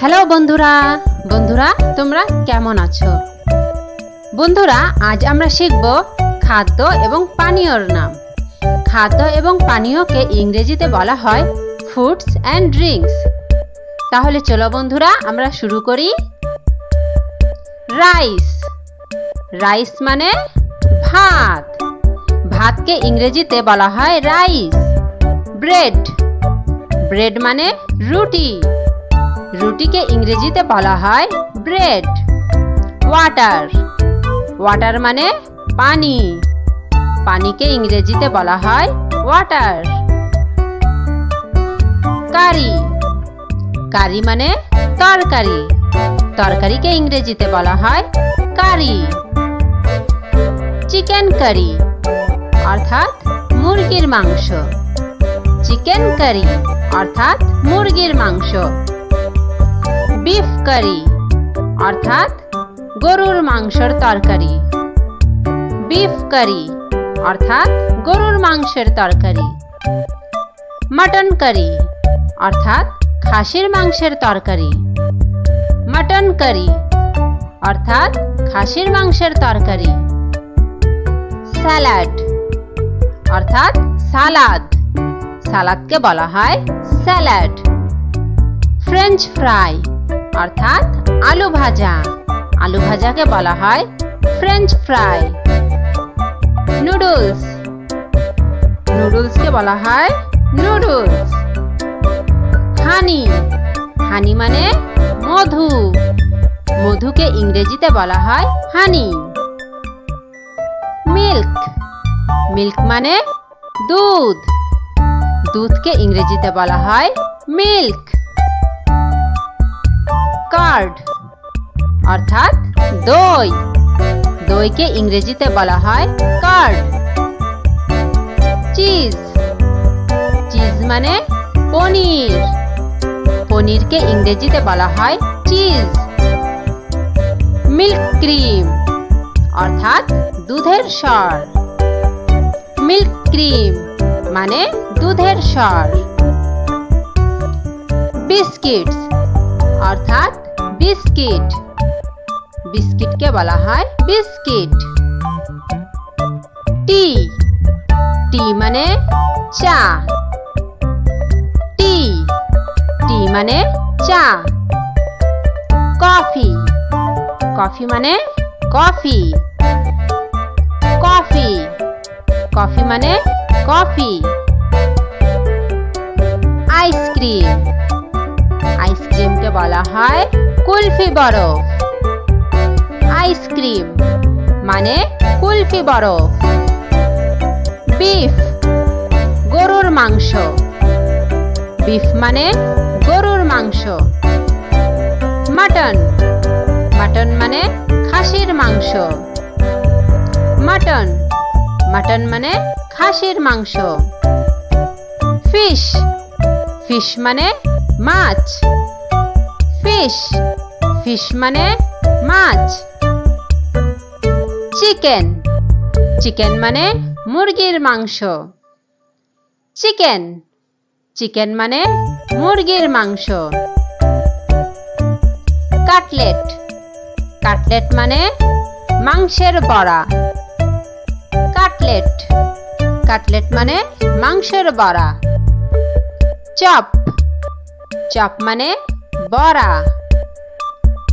Hello বন্ধুরা বন্ধুরা তোমরা কেমন আছো? বন্ধুরা আজ আমরা শিখব খাদ্য এবং পানীয়র নাম। খাদ্য এবং পানীয়কে ইংরেজিতে বলা হয় ফুডস অ্যান্ড ড্রিঙ্কস। তাহলে চলো বন্ধুরা আমরা শুরু করি। রাইস, রাইস মানে ভাত। ভাতকে ইংরেজিতে বলা হয় রাইস। ব্রেড, ব্রেড মানে রুটি। রুটিকে ইংরেজিতে বলা হয় ব্রেড। ওয়াটার, ওয়াটার মানে পানি। পানিকে ইংরেজিতে বলা হয় ওয়াটার। কারি, কারি মানে তরকারি। তরকারিকে ইংরেজিতে বলা হয় কারি। চিকেন কারি অর্থাৎ মুরগির মাংস। চিকেন কারি অর্থাৎ মুরগির মাংস। বিফ কারি অর্থাৎ গরুর মাংসের তরকারি। বিফ কারি অর্থাৎ গরুর মাংসের তরকারি। মটন কারি অর্থাৎ খাসির মাংসের তরকারি। মটন কারি অর্থাৎ খাসির মাংসের তরকারি। স্যালাড অর্থাৎ সালাদ। সালাদকে বলা হয় স্যালাড। ফ্রেঞ্চ ফ্রাই অর্থাৎ আলু ভাজা। আলু ভাজাকে বলা হয় ফ্রেঞ্চ ফ্রাই। নুডলস, নুডলসকে বলা হয় নুডলস। হানি, হানি মানে মধু। মধুকে ইংরেজিতে বলা হয় হানি। মিল্ক, মিল্ক মানে দুধ। দুধকে ইংরেজিতে বলা হয় মিল্ক। কার্ড অর্থাৎ দই। দইকে ইংরেজিতে বলা হয় কার্ড। চিজ, চিজ মানে পনির। পনিরকে ইংরেজিতে বলা হয় চিজ। মিল্ক ক্রিম অর্থাৎ দুধের সর। মিল্ক ক্রিম মানে দুধের সর। বিস্কিটস অর্থাৎ বিস্কিট। বিস্কিটকে বলা হয় বিস্কিট। টি, টি মানে চা। টি, টি মানে চা। কফি, কফি মানে কফি। কফি, কফি মানে কফি। আইসক্রিম, আইসক্রিমকে বলা হয় কুলফি বরফ। আইসক্রিম মানে কুলফি বরফ। বিফ, গরুর মাংস। বিফ মানে গরুর মাংস। মাটন, মাটন মানে খাসির মাংস। মাটন, মাটন মানে খাসির মাংস। ফিশ, ফিশ মানে মাছ। ফিশ, ফিশ মানে মাছ। চিকেন, চিকেন মানে মুরগির মাংস। চিকেন, চিকেন মানে মুরগির মাংস। কাটলেট, কাটলেট মানে মাংসের বড়া। কাটলেট, কাটলেট মানে মাংসের বড়া। চপ, চপ মানে বড়া।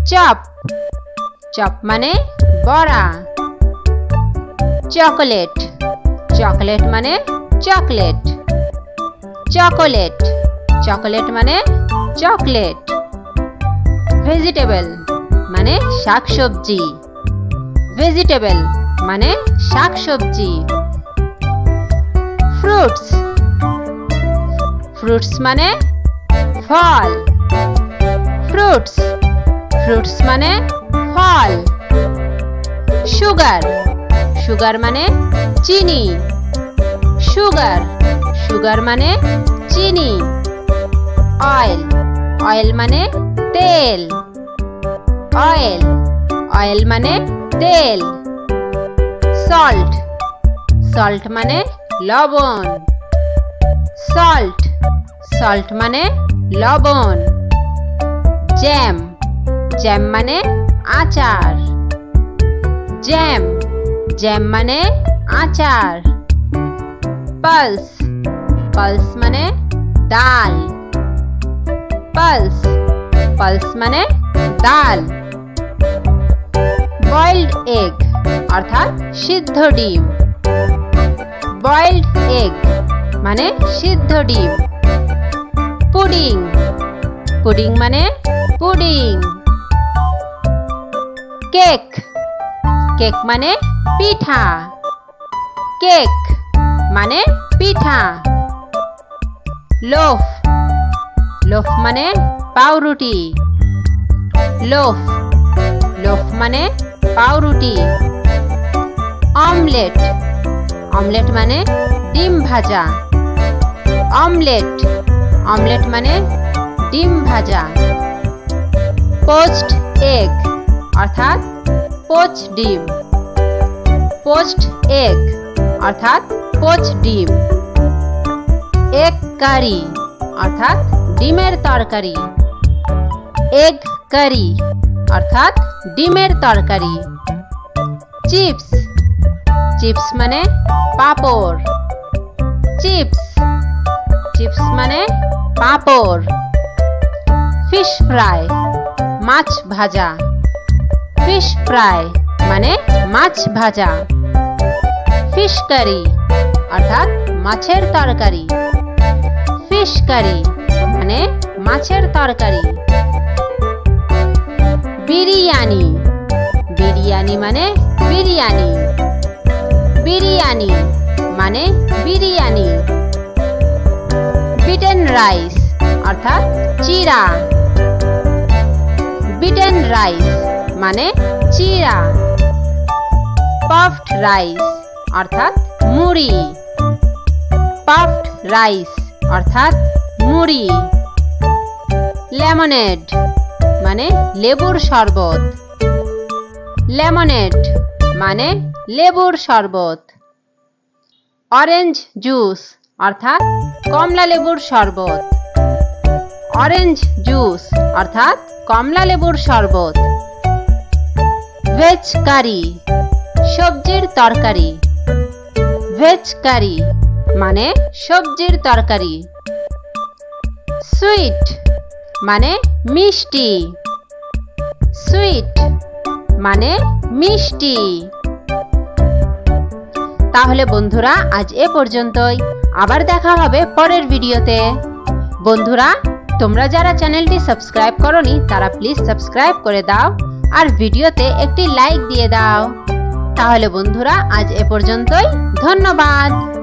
চপ, চপ মানে বড়া। চকলেট, চকলেট মানে চকলেট। চকলেট, চকলেট মানে চকলেট। ভেজিটেবল মানে শাকসবজি। ভেজিটেবল মানে শাকসবজি। ফ্রুটস, ফ্রুটস মানে ফল। ফ্রুটস, ফ্রুটস মানে ফল। সুগার, সুগার মানে চিনি। সুগার, সুগার মানে চিনি। অয়েল, অয়েল মানে তেল। অয়েল, অয়েল মানে তেল। সল্ট, সল্ট মানে লবণ। সল্ট, সল্ট মানে লবণ। জ্যাম, জ্যাম মানে আচার। জ্যাম, জ্যাম মানে আচার। পালস, পালস মানে ডাল। পালস, পালস মানে ডাল। বয়েলড এগ অর্থাৎ সিদ্ধ ডিম। বয়েলড এগ মানে সিদ্ধ ডিম। পুডিং, পুডিং মানে পুডিং। কেক, কেক মানে পিঠা। কেক মানে পিঠা। লোফ, লোফ মানে পাউরুটি। লোফ, লোফ মানে পাউরুটি। অমলেট, অমলেট মানে ডিম ভাজা। অমলেট, অমলেট মানে ডিম ভাজা। পোচড এগ অর্থাৎ পোচ ডিম। পোচড এগ অর্থাৎ পোচ ডিম। এগ কারি অর্থাৎ ডিমের তরকারি। এগ কারি অর্থাৎ ডিমের তরকারি। চিপস, চিপস মানে পাঁপড়। চিপস, চিপস মানে পাঁপড়। ফিশ ফ্রাই, মাছ ভাজা। ফিশ ফ্রাই মানে মাছ ভাজা। ফিশ কারি অর্থাৎ মাছের তরকারি। ফিশ কারি মানে মাছের তরকারি। বিরিয়ানি, বিরিয়ানি মানে বিরিয়ানি। বিরিয়ানি মানে বিরিয়ানি। বিটেন রাইস অর্থাৎ চিড়া। বিটেন রাইস মানে চিড়া। পাফড রাইস অর্থাৎ মুড়ি। পাফড রাইস অর্থাৎ মুড়ি। লেমনেড মানে লেবুর শরবত। লেমনেড মানে লেবুর শরবত। অরেঞ্জ জুস অর্থাৎ কমলা লেবুর শরবত। অরেঞ্জ জুস অর্থাৎ কমলা লেবুর শরবত। ভেজ কারি সবজির তরকারি। ভেজ কারি মানে সবজির তরকারি। সুইট মানে মিষ্টি। সুইট মানে মিষ্টি। তাহলে বন্ধুরা আজ এ পর্যন্তই। আবার দেখা হবে পরের ভিডিওতে। বন্ধুরা তোমরা যারা চ্যানেলটি সাবস্ক্রাইব করোনি তারা প্লিজ সাবস্ক্রাইব করে দাও আর ভিডিওতে একটি লাইক দিয়ে দাও। তাহলে বন্ধুরা আজ এ পর্যন্তই। ধন্যবাদ।